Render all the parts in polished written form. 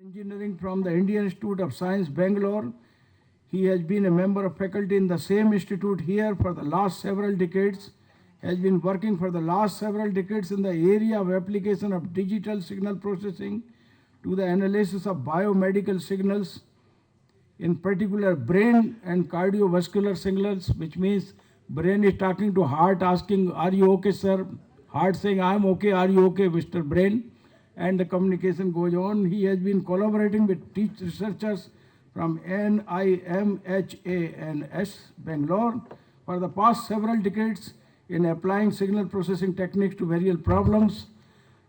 Engineering from the Indian Institute of Science, Bangalore. He has been a member of faculty in the same institute here for the last several decades, has been working for the last several decades in the area of application of digital signal processing to the analysis of biomedical signals, in particular brain and cardiovascular signals, which means brain is talking to heart asking, are you okay, sir? Heart saying, I'm okay, are you okay, Mr. Brain? And the communication goes on. He has been collaborating with researchers from NIMHANS, Bangalore, for the past several decades in applying signal processing techniques to various problems.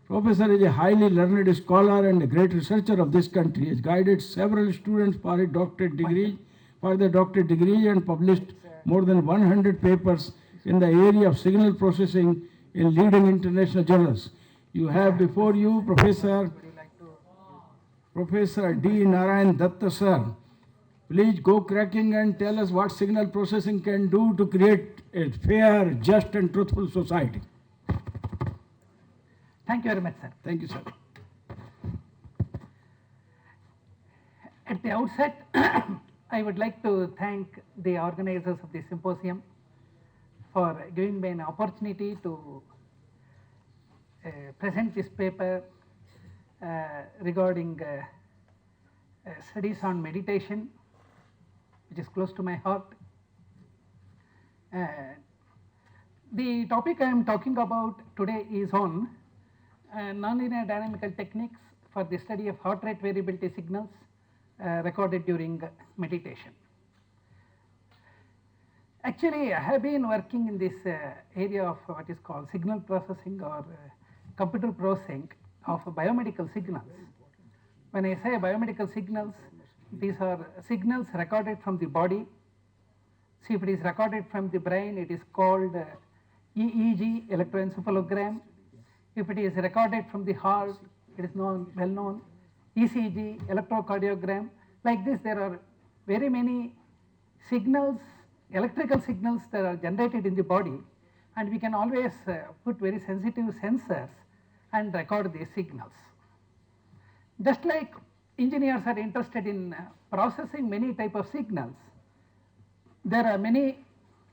Professor is a highly learned scholar and a great researcher of this country. He has guided several students for their doctorate degrees and published more than 100 papers in the area of signal processing in leading international journals. You have before you Professor D. Narayana Dutta, sir. Please go cracking and tell us what signal processing can do to create a fair, just and truthful society. Thank you very much, sir. Thank you, sir. At the outset, I would like to thank the organizers of this symposium for giving me an opportunity to present this paper regarding studies on meditation, which is close to my heart. The topic I am talking about today is on nonlinear dynamical techniques for the study of heart rate variability signals recorded during meditation. Actually, I have been working in this area of what is called signal processing or computer processing of biomedical signals. When I say biomedical signals, these are signals recorded from the body. See, if it is recorded from the brain, it is called EEG, electroencephalogram. If it is recorded from the heart, it is well known, ECG, electrocardiogram. Like this, there are very many signals, electrical signals that are generated in the body, and we can always put very sensitive sensors and record these signals. Just like engineers are interested in processing many type of signals, there are many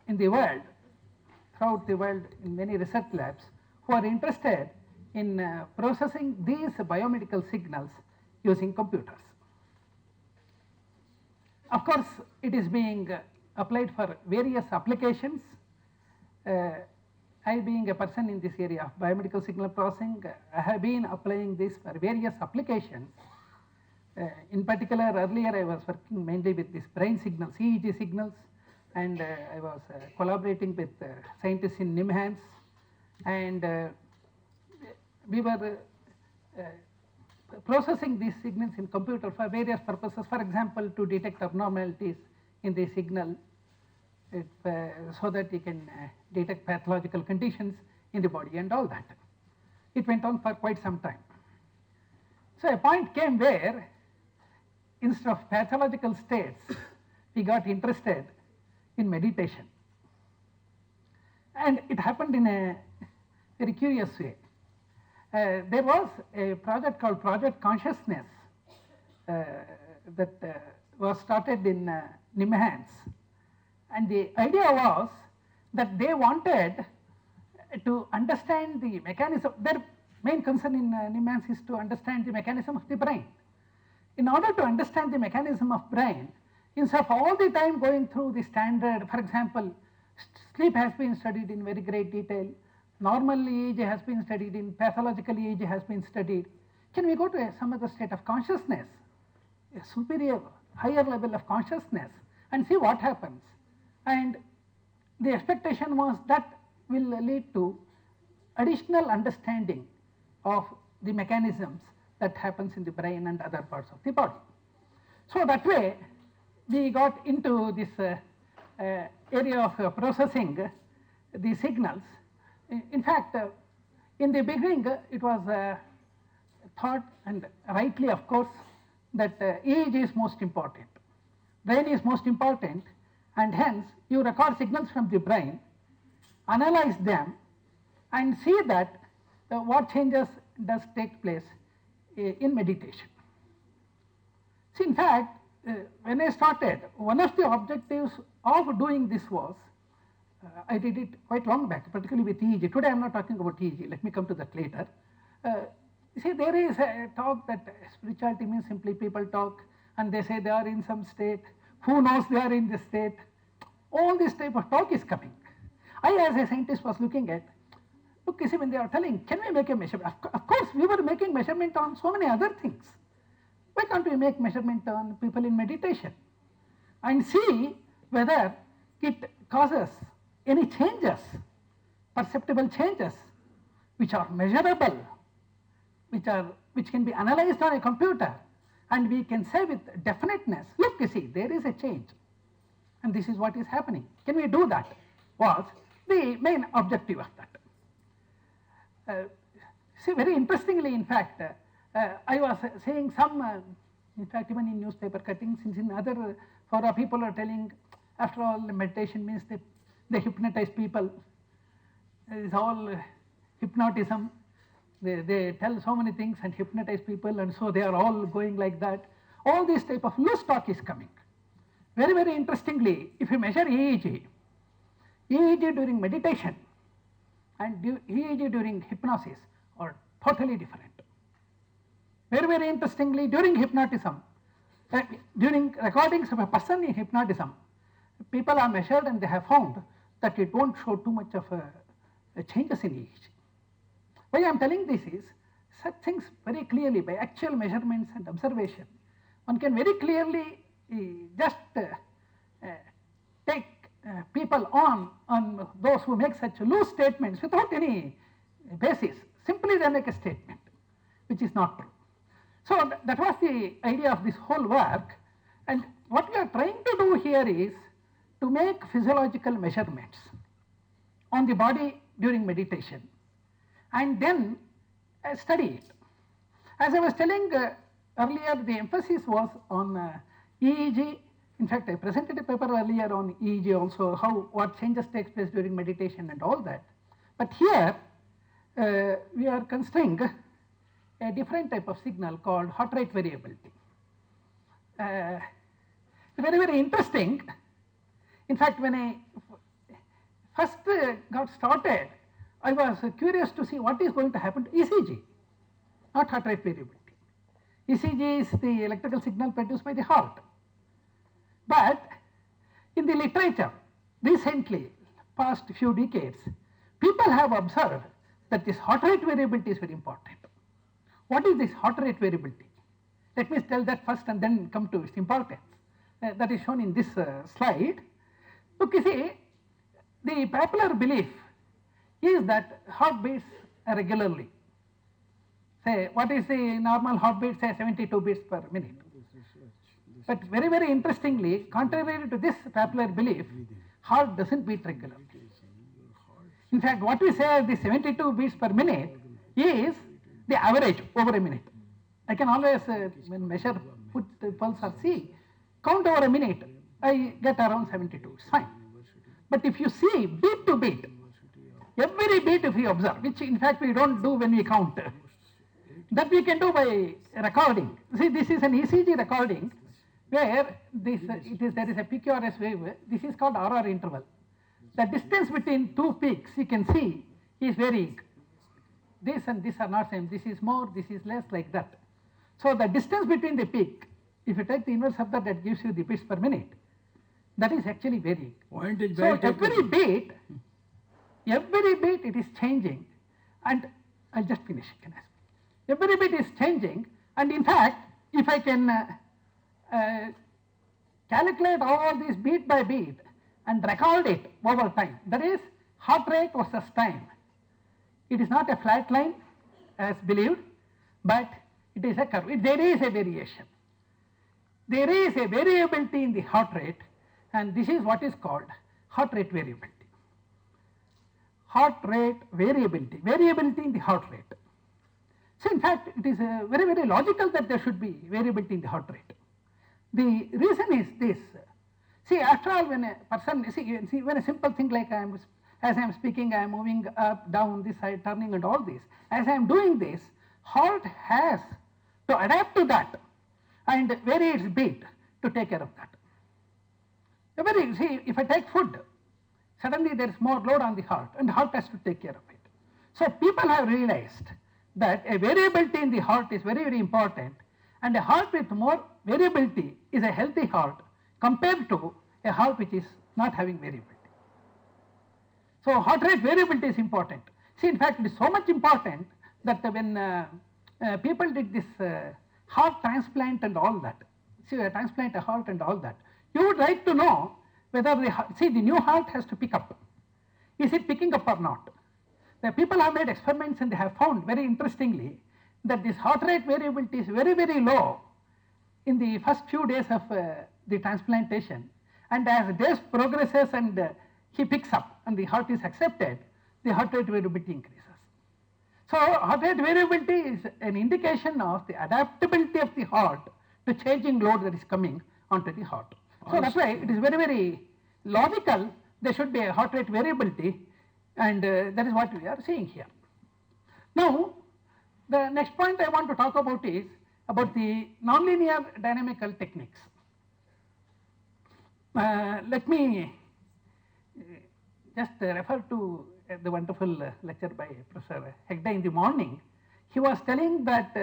in the world, throughout the world, in many research labs, who are interested in processing these biomedical signals using computers. Of course, it is being applied for various applications. I, being a person in this area of biomedical signal processing, I have been applying this for various applications. In particular, earlier I was working mainly with these brain signals, EEG signals, and I was collaborating with scientists in NIMHANS, and we were processing these signals in computer for various purposes. For example, to detect abnormalities in the signal, so that you can detect pathological conditions in the body and all that. It went on for quite some time. So a point came where instead of pathological states, we got interested in meditation. And it happened in a very curious way. There was a project called Project Consciousness that was started in NIMHANS. And the idea was that they wanted to understand the mechanism. Their main concern in NIMHANS is to understand the mechanism of the brain. In order to understand the mechanism of brain, instead of all the time going through the standard, for example, sleep has been studied in very great detail, normal EEG has been studied, in pathological EEG has been studied. Can we go to some other state of consciousness, a superior, higher level of consciousness, and see what happens? And the expectation was that will lead to additional understanding of the mechanisms that happens in the brain and other parts of the body. So that way we got into this area of processing the signals. In fact, in the beginning it was thought, and rightly of course, that EEG is most important, brain is most important, and hence you record signals from the brain, analyze them, and see that what changes does take place in meditation. See, in fact, when I started, one of the objectives of doing this was, I did it quite long back, particularly with EEG. Today I am not talking about EEG, let me come to that later. See, there is a talk that spirituality means simply people talk and they say they are in some state, who knows they are in this state. All this type of talk is coming. I as a scientist was looking at, look, you see, when they are telling, can we make a measurement? Of course, we were making measurement on so many other things. Why can't we make measurement on people in meditation and see whether it causes any changes, perceptible changes, which are measurable, which can be analyzed on a computer, and we can say with definiteness, look, you see, there is a change, and this is what is happening. Can we do that? Was the main objective of that. See, very interestingly, in fact, I was saying some, in fact, even in newspaper cuttings, in other fora, people are telling, after all, meditation means they hypnotize people. It's all hypnotism. They tell so many things and hypnotize people, and so they are all going like that. All this type of loose talk is coming. Very, very interestingly, if you measure EEG during meditation and EEG during hypnosis are totally different. Very, very interestingly, during hypnotism, during recordings of a person in hypnotism, people are measured and they have found that it won't show too much of a changes in EEG. Why I am telling this is, such things very clearly by actual measurements and observation, one can very clearly just take people on those who make such loose statements without any basis. Simply they make a statement which is not true. So that was the idea of this whole work, and what we are trying to do here is to make physiological measurements on the body during meditation and then study it. As I was telling earlier, the emphasis was on EEG. In fact, I presented a paper earlier on EEG also, what changes takes place during meditation and all that. But here we are considering a different type of signal called heart rate variability. Very, very interesting. In fact, when I first got started, I was curious to see what is going to happen to ECG, not heart rate variability. ECG is the electrical signal produced by the heart. But in the literature, recently, past few decades, people have observed that this heart rate variability is very important. What is this heart rate variability? Let me tell that first and then come to its importance. That is shown in this slide. Look, you see, the popular belief is that heart beats regularly. Say, what is the normal heartbeat? Say 72 beats per minute. But very, very interestingly, contrary to this popular belief, heart doesn't beat regularly. In fact, what we say the 72 beats per minute is the average over a minute. I can always measure, put the pulse or see, count over a minute, I get around 72, it's fine. But if you see beat to beat, every beat if you observe, which in fact we don't do when we count, that we can do by recording. See, this is an ECG recording where there is a PQRS wave. This is called RR interval. The distance between two peaks you can see is varying. This and this are not same. This is more, this is less, like that. So the distance between the peak, if you take the inverse of that gives you the beats per minute. That is actually varying. So every beat it is changing, and I'll just finish. Every bit is changing, and in fact, if I can calculate all these beat by beat and record it over time, that is heart rate versus time. It is not a flat line as believed, but it is a curve. There is a variation. There is a variability in the heart rate, and this is what is called heart rate variability. Heart rate variability, variability in the heart rate. So in fact, it is very, very logical that there should be variability in the heart rate. The reason is this. See, after all, when a person, see when a simple thing like as I am speaking, I am moving up, down, this side, turning and all this. As I am doing this, heart has to adapt to that. and vary its beat to take care of that. See, if I take food, suddenly there is more load on the heart and the heart has to take care of it. So people have realized that a variability in the heart is very, very important, and a heart with more variability is a healthy heart compared to a heart which is not having variability. So heart rate variability is important. See, in fact, it is so much important that when people did this heart transplant and all that, see, transplant a heart and all that, you would like to know whether the new heart has to pick up. Is it picking up or not? The people have made experiments and they have found very interestingly that this heart rate variability is very, very low in the first few days of the transplantation, and as days progresses and he picks up and the heart is accepted, the heart rate variability increases. So heart rate variability is an indication of the adaptability of the heart to changing load that is coming onto the heart. So that's why it is very, very logical there should be a heart rate variability, and that is what we are seeing here. Now, the next point I want to talk about is about the nonlinear dynamical techniques. Let me just refer to the wonderful lecture by Professor Hegde in the morning. He was telling that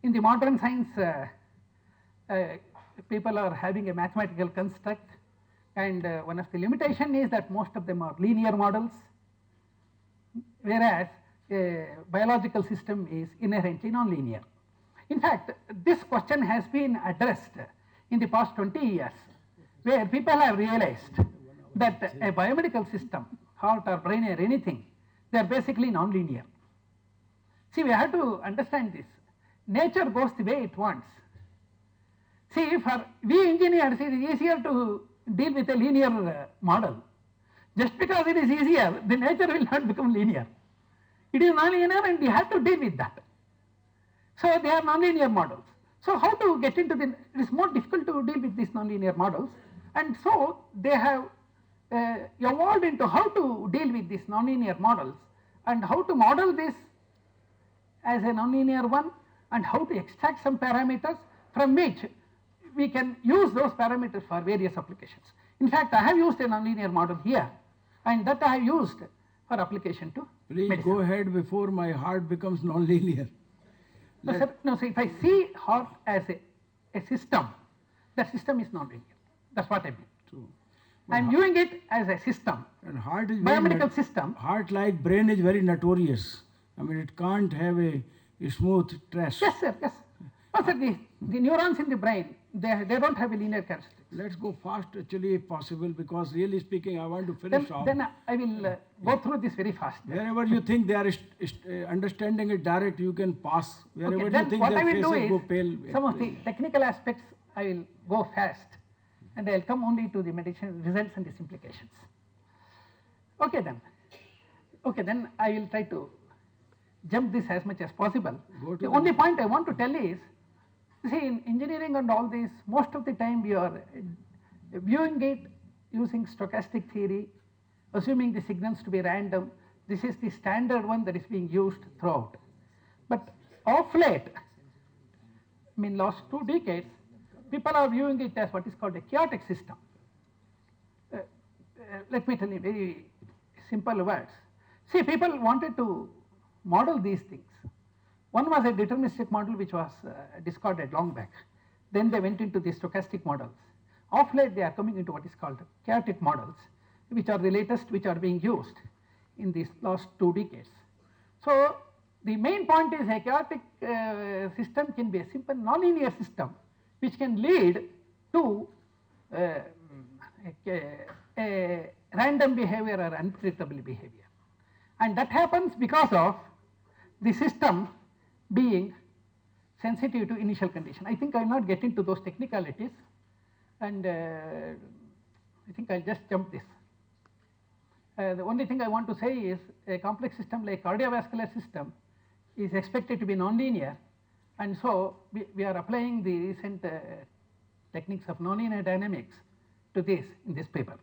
in the modern science, people are having a mathematical construct, and one of the limitation is that most of them are linear models, whereas a biological system is inherently nonlinear. In fact, this question has been addressed in the past 20 years, where people have realized that a biomedical system, heart or brain or anything, they are basically nonlinear. See, we have to understand this. Nature goes the way it wants. See, for we engineers, it is easier to deal with a linear model. Just because it is easier, the nature will not become linear. It is nonlinear and we have to deal with that. So they are nonlinear models. So how to get into it is more difficult to deal with these nonlinear models, and so they have evolved into how to deal with these nonlinear models and how to model this as a nonlinear one, and how to extract some parameters from which we can use those parameters for various applications. In fact, I have used a nonlinear model here, and that I have used for application to Please medicine. go ahead before my heart becomes nonlinear. No, sir, no, so if I see heart as a system, the system is nonlinear. That's what I mean. True. I'm viewing it as a system, And heart is very biomedical system. Heart, like brain, is very notorious. I mean, it can't have a smooth trace. Yes, sir, yes. No, sir, the neurons in the brain, they don't have a linear characteristic. Let's go fast, actually, if possible, because really speaking, I want to finish off. Then I will go through this very fast. Wherever you think they are understanding it direct, you can pass. Wherever Okay, you then think what their I will do faces go is, pale. some of the technical aspects I will go fast, and I will come only to the medication results and its implications. Okay then I will try to jump this as much as possible. The only point I want to tell is, see, in engineering and all this, most of the time we are viewing it using stochastic theory, assuming the signals to be random. This is the standard one that is being used throughout. But of late, I mean last 2 decades, people are viewing it as what is called a chaotic system. Let me tell you very simple words. See, people wanted to model these things. One was a deterministic model which was discarded long back. Then they went into the stochastic models. Of late, they are coming into what is called chaotic models, which are the latest which are being used in these last 2 decades. So the main point is a chaotic system can be a simple nonlinear system which can lead to a random behavior or unpredictable behavior. And that happens because of the system being sensitive to initial condition. I think I will not get into those technicalities, and I think I will just jump this. The only thing I want to say is a complex system like cardiovascular system is expected to be nonlinear, and so we are applying the recent techniques of nonlinear dynamics to this in this paper.